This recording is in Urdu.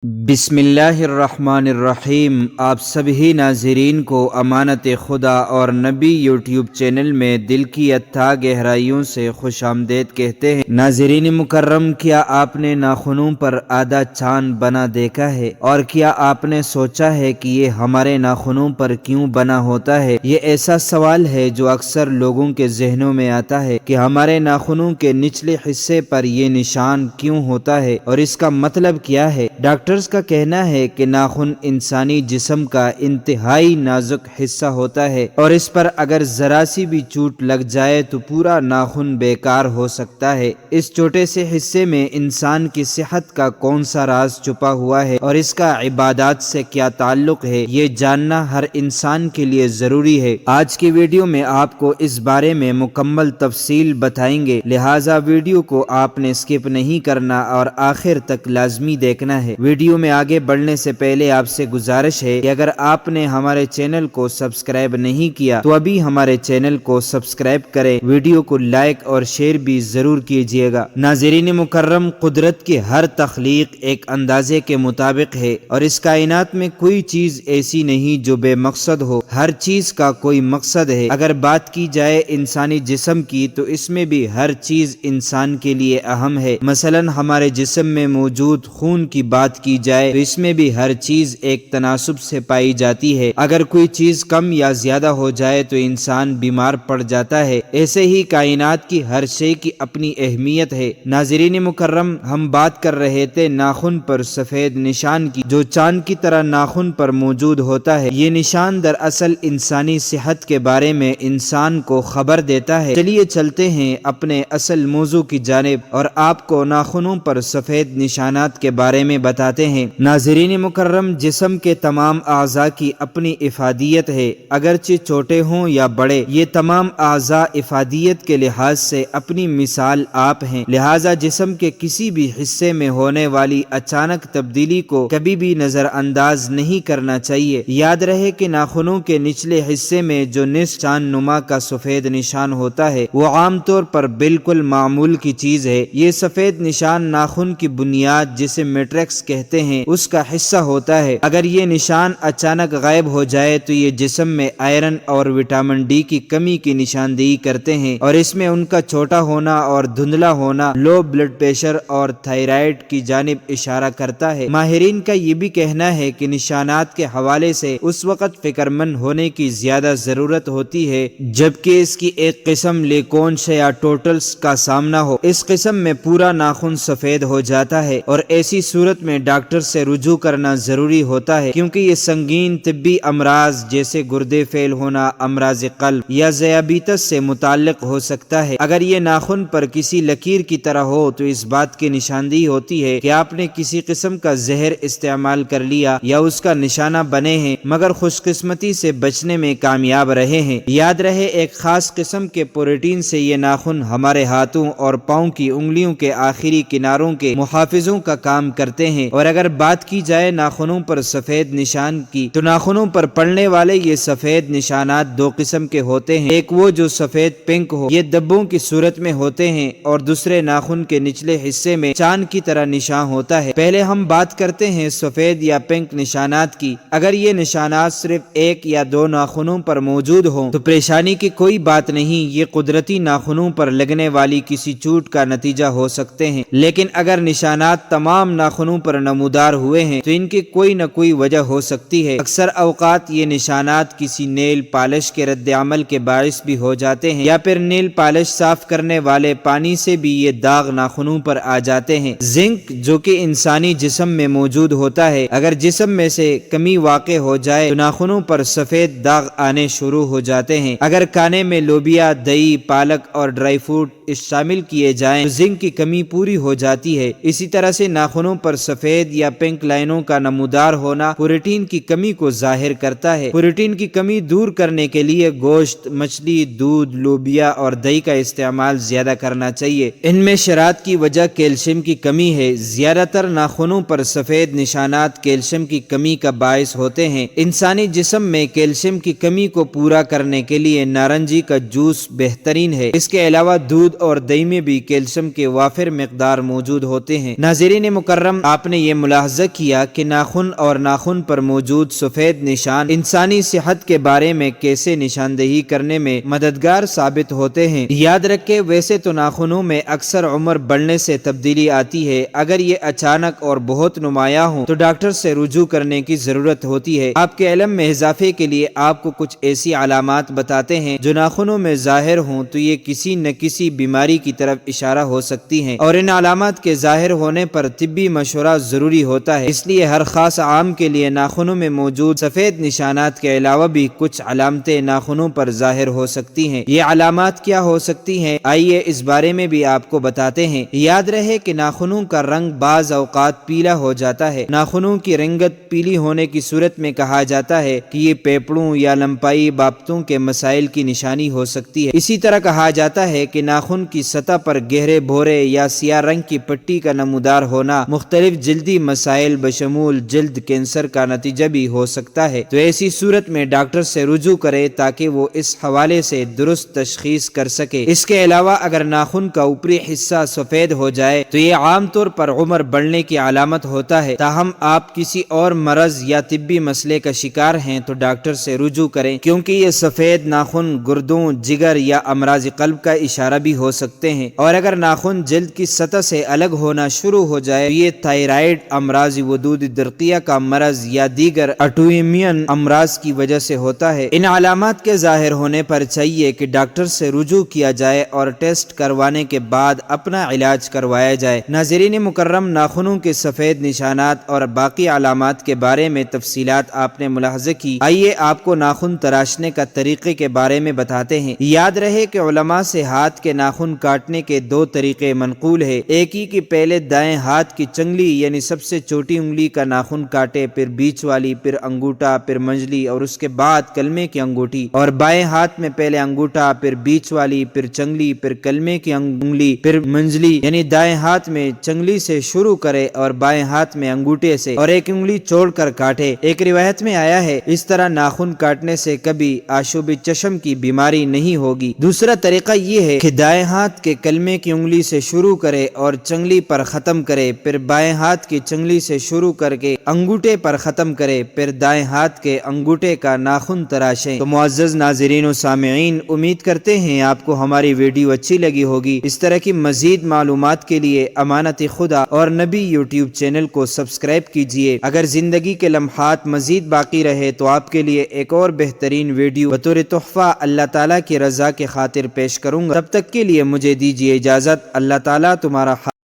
بسم اللہ الرحمن الرحیم۔ آپ سبھی ناظرین کو امانت خدا اور نبی یوٹیوب چینل میں دل کی اتھاہ گہرائیوں سے خوش آمدید کہتے ہیں۔ ناظرین مکرم، کیا آپ نے ناخنوں پر آدھا چاند بنا دیکھا ہے؟ اور کیا آپ نے سوچا ہے کہ یہ ہمارے ناخنوں پر کیوں بنا ہوتا ہے؟ یہ ایسا سوال ہے جو اکثر لوگوں کے ذہنوں میں آتا ہے کہ ہمارے ناخنوں کے نچلے حصے پر یہ نشان کیوں ہوتا ہے اور اس کا مطلب کیا ہے؟ ڈاکٹرز کا کہنا ہے کہ ناخن انسانی جسم کا انتہائی نازک حصہ ہوتا ہے اور اس پر اگر ذرا سی بھی چوٹ لگ جائے تو پورا ناخن بیکار ہو سکتا ہے۔ اس چھوٹے سے حصے میں انسان کی صحت کا کون سا راز چھپا ہوا ہے اور اس کا عبادات سے کیا تعلق ہے، یہ جاننا ہر انسان کے لیے ضروری ہے۔ آج کی ویڈیو میں آپ کو اس بارے میں مکمل تفصیل بتائیں گے، لہٰذا ویڈیو کو آپ نے اسکپ نہیں کرنا اور آخر تک لازمی دیکھنا ہے۔ ویڈیو میں آگے بڑھنے سے پہلے آپ سے گزارش ہے کہ اگر آپ نے ہمارے چینل کو سبسکرائب نہیں کیا تو ابھی ہمارے چینل کو سبسکرائب کریں، ویڈیو کو لائک اور شیئر بھی ضرور کیجیے گا۔ ناظرین مکرم، قدرت کی ہر تخلیق ایک اندازے کے مطابق ہے اور اس کائنات میں کوئی چیز ایسی نہیں جو بے مقصد ہو، ہر چیز کا کوئی مقصد ہے۔ اگر بات کی جائے انسانی جسم کی تو اس میں بھی ہر چیز انسان کے لیے اہم ہے۔ مثلا ہمارے جسم میں موجود خون کی بات کی جائے تو اس میں بھی ہر چیز ایک تناسب سے پائی جاتی ہے۔ اگر کوئی چیز کم یا زیادہ ہو جائے تو انسان بیمار پڑ جاتا ہے۔ ایسے ہی کائنات کی ہر شے کی اپنی اہمیت ہے۔ ناظرین مکرم، ہم بات کر رہے تھے ناخن پر سفید نشان کی، جو چاند کی طرح ناخن پر موجود ہوتا ہے۔ یہ نشان دراصل انسانی صحت کے بارے میں انسان کو خبر دیتا ہے۔ چلیے چلتے ہیں اپنے اصل موضوع کی جانب اور آپ کو ناخنوں پر سفید نشانات کے بارے میں بتاتے ہیں۔ ناظرین مکرم، جسم کے تمام اعضاء کی اپنی افادیت ہے، اگرچہ چھوٹے ہوں یا بڑے، یہ تمام اعضاء افادیت کے لحاظ سے اپنی مثال آپ ہیں، لہٰذا جسم کے کسی بھی حصے میں ہونے والی اچانک تبدیلی کو کبھی بھی نظر انداز نہیں کرنا چاہیے۔ یاد رہے کہ ناخنوں کے نچلے حصے میں جو نصف چاند نما کا سفید نشان ہوتا ہے وہ عام طور پر بالکل معمول کی چیز ہے۔ یہ سفید نشان ناخن کی بنیاد، جسے میٹرکس کہتے ہیں، اس کا حصہ ہوتا ہے۔ اگر یہ نشان اچانک غائب ہو جائے تو یہ جسم میں آئرن اور وٹامن ڈی کی کمی کی نشاندہی کرتے ہیں اور اس میں ان کا چھوٹا ہونا اور دھندلا ہونا لو بلڈ پریشر اور تھائرائیڈ کی جانب اشارہ کرتا ہے۔ ماہرین کا یہ بھی کہنا ہے کہ نشانات کے حوالے سے اس وقت فکر مند ہونے کی زیادہ ضرورت ہوتی ہے جبکہ اس کی ایک قسم لیکونش یا ٹوٹلز کا سامنا ہو۔ اس قسم میں پورا ناخن سفید ہو جاتا ہے اور ایسی صورت میں ڈاکٹر سے رجوع کرنا ضروری ہوتا ہے، کیونکہ یہ سنگین طبی امراض جیسے گردے فیل ہونا، امراض قلب یا ذیابیطس سے متعلق ہو سکتا ہے۔ اگر یہ ناخن پر کسی لکیر کی طرح ہو تو اس بات کی نشاندہی ہوتی ہے کہ آپ نے کسی قسم کا زہر استعمال کر لیا یا اس کا نشانہ بنے ہیں مگر خوش قسمتی سے بچنے میں کامیاب رہے ہیں۔ یاد رہے، ایک خاص قسم کے پروٹین سے یہ ناخن ہمارے ہاتھوں اور پاؤں کی انگلیوں کے آخری کناروں کے محافظوں کا کام کرتے ہیں۔ اور اگر بات کی جائے ناخنوں پر سفید نشان کی تو ناخنوں پر پڑنے والے یہ سفید نشانات دو قسم کے ہوتے ہیں، ایک وہ جو سفید پنک ہو، یہ دبوں کی صورت میں ہوتے ہیں، اور دوسرے ناخن کے نچلے حصے میں چاند کی طرح نشان ہوتا ہے۔ پہلے ہم بات کرتے ہیں سفید یا پنک نشانات کی۔ اگر یہ نشانات صرف ایک یا دو ناخنوں پر موجود ہوں تو پریشانی کی کوئی بات نہیں، یہ قدرتی ناخنوں پر لگنے والی کسی چوٹ کا نتیجہ ہو سکتے ہیں۔ لیکن اگر نشانات تمام ناخنوں پر نمودار ہوئے ہیں تو ان کی کوئی نہ کوئی وجہ ہو سکتی ہے۔ اکثر اوقات یہ نشانات کسی نیل پالش کے رد عمل کے باعث بھی ہو جاتے ہیں یا پھر نیل پالش صاف کرنے والے پانی سے بھی یہ داغ ناخنوں پر آ جاتے ہیں۔ زنک، جو کہ انسانی جسم میں موجود ہوتا ہے، اگر جسم میں سے کمی واقع ہو جائے تو ناخنوں پر سفید داغ آنے شروع ہو جاتے ہیں۔ اگر کھانے میں لوبیا، دہی، پالک اور ڈرائی فروٹ شامل کیے جائیں تو زنک کی کمی پوری ہو جاتی ہے۔ اسی طرح سے ناخنوں پر سفید یا پنک لائنوں کا نمودار ہونا پروٹین کی کمی کو ظاہر کرتا ہے۔ پروٹین کی کمی دور کرنے کے لیے گوشت، مچھلی، دودھ، لوبیا اور دہی کا استعمال زیادہ کرنا چاہیے۔ ان میں شرات کی وجہ کیلشیم کی کمی ہے۔ زیادہ تر ناخنوں پر سفید نشانات کیلشیم کی کمی کا باعث ہوتے ہیں۔ انسانی جسم میں کیلشیم کی کمی کو پورا کرنے کے لیے نارنجی کا جوس بہترین ہے۔ اس کے علاوہ دودھ اور دہی میں بھی کیلشیم کے وافر مقدار موجود ہوتے ہیں۔ ناظرین مکرم، آپ نے یہ یہ ملاحظہ کیا کہ ناخن اور ناخن پر موجود سفید نشان انسانی صحت کے بارے میں کیسے نشاندہی کرنے میں مددگار ثابت ہوتے ہیں۔ یاد رکھیں ویسے تو ناخنوں میں اکثر عمر بڑھنے سے تبدیلی آتی ہے، اگر یہ اچانک اور بہت نمایاں ہو تو ڈاکٹر سے رجوع کرنے کی ضرورت ہوتی ہے۔ آپ کے علم میں اضافے کے لیے آپ کو کچھ ایسی علامات بتاتے ہیں جو ناخنوں میں ظاہر ہوں تو یہ کسی نہ کسی بیماری کی طرف اشارہ ہو سکتی ہیں، اور ان علامات کے ظاہر ہونے پر طبی مشورہ ضروری ہوتا ہے۔ اس لیے ہر خاص عام کے لیے ناخنوں میں موجود سفید نشانات کے علاوہ بھی کچھ علامتیں ناخنوں پر ظاہر ہو سکتی ہیں۔ یہ علامات کیا ہو سکتی ہیں، آئیے اس بارے میں بھی آپ کو بتاتے ہیں۔ یاد رہے کہ ناخنوں کا رنگ بعض اوقات پیلا ہو جاتا ہے۔ ناخنوں کی رنگت پیلی ہونے کی صورت میں کہا جاتا ہے کہ یہ پیپڑوں یا لمپائی بابتوں کے مسائل کی نشانی ہو سکتی ہے۔ اسی طرح کہا جاتا ہے کہ ناخن کی سطح پر گہرے بھورے یا سیاہ رنگ کی پٹی کا نمودار ہونا مختلف جلدی مسائل بشمول جلد کینسر کا نتیجہ بھی ہو سکتا ہے، تو ایسی صورت میں ڈاکٹر سے رجوع کرے تاکہ وہ اس حوالے سے درست تشخیص کر سکے۔ اس کے علاوہ اگر ناخن کا اوپری حصہ سفید ہو جائے تو یہ عام طور پر عمر بڑھنے کی علامت ہوتا ہے، تاہم آپ کسی اور مرض یا طبی مسئلے کا شکار ہیں تو ڈاکٹر سے رجوع کریں، کیونکہ یہ سفید ناخن گردوں، جگر یا امراض قلب کا اشارہ بھی ہو سکتے ہیں، اور اگر ناخن جلد کی سطح سے الگ ہونا شروع ہو جائے تو یہ تھائرائیڈ، امراض ودود درقیہ کا مرض یا دیگر آٹوایمیون امراض کی وجہ سے ہوتا ہے۔ ان علامات کے ظاہر ہونے پر چاہیے کہ ڈاکٹر سے رجوع کیا جائے اور ٹیسٹ کروانے کے بعد اپنا علاج کروایا جائے۔ ناظرین مکرم، ناخنوں کے سفید نشانات اور باقی علامات کے بارے میں تفصیلات آپ نے ملاحظہ کی، آئیے آپ کو ناخن تراشنے کا طریقے کے بارے میں بتاتے ہیں۔ یاد رہے کہ علماء سے ہاتھ کے ناخن کاٹنے کے دو طریقے منقول ہے، ایک ہی کہ پہلے دائیں ہاتھ کی چنگلی یعنی سب سے چھوٹی انگلی کا ناخن کاٹے، پھر بیچ والی، پھر انگوٹھا، پھر منجلی اور اس کے بعد کلمے کی انگوٹھی، اور بائیں ہاتھ میں پہلے انگوٹھا، پھر بیچ والی، پھر چنگلی، پھر کلمے کی انگلی، پھر منجلی، یعنی دائیں ہاتھ میں چنگلی سے شروع کرے اور بائیں ہاتھ میں انگوٹھے سے، اور ایک انگلی چھوڑ کر کاٹے۔ ایک روایت میں آیا ہے اس طرح ناخن کاٹنے سے کبھی آشوب چشم کی بیماری نہیں ہوگی۔ دوسرا طریقہ یہ ہے کہ دائیں ہاتھ کے کلمے کی انگلی سے شروع کرے اور چنگلی پر ختم کرے، پھر بائیں ہاتھ کی چنگلی سے شروع کر کے انگوٹھے پر ختم کرے، پھر دائیں ہاتھ کے انگوٹھے کا ناخن تراشیں۔ تو معزز ناظرین و سامعین، امید کرتے ہیں آپ کو ہماری ویڈیو اچھی لگی ہوگی۔ اس طرح کی مزید معلومات کے لیے امانت خدا اور نبی یوٹیوب چینل کو سبسکرائب کیجئے۔ اگر زندگی کے لمحات مزید باقی رہے تو آپ کے لیے ایک اور بہترین ویڈیو بطور تحفہ اللہ تعالیٰ کی رضا کے خاطر پیش کروں گا۔ تب تک کے لیے مجھے دیجیے اجازت۔ اللہ تعالیٰ تمہارا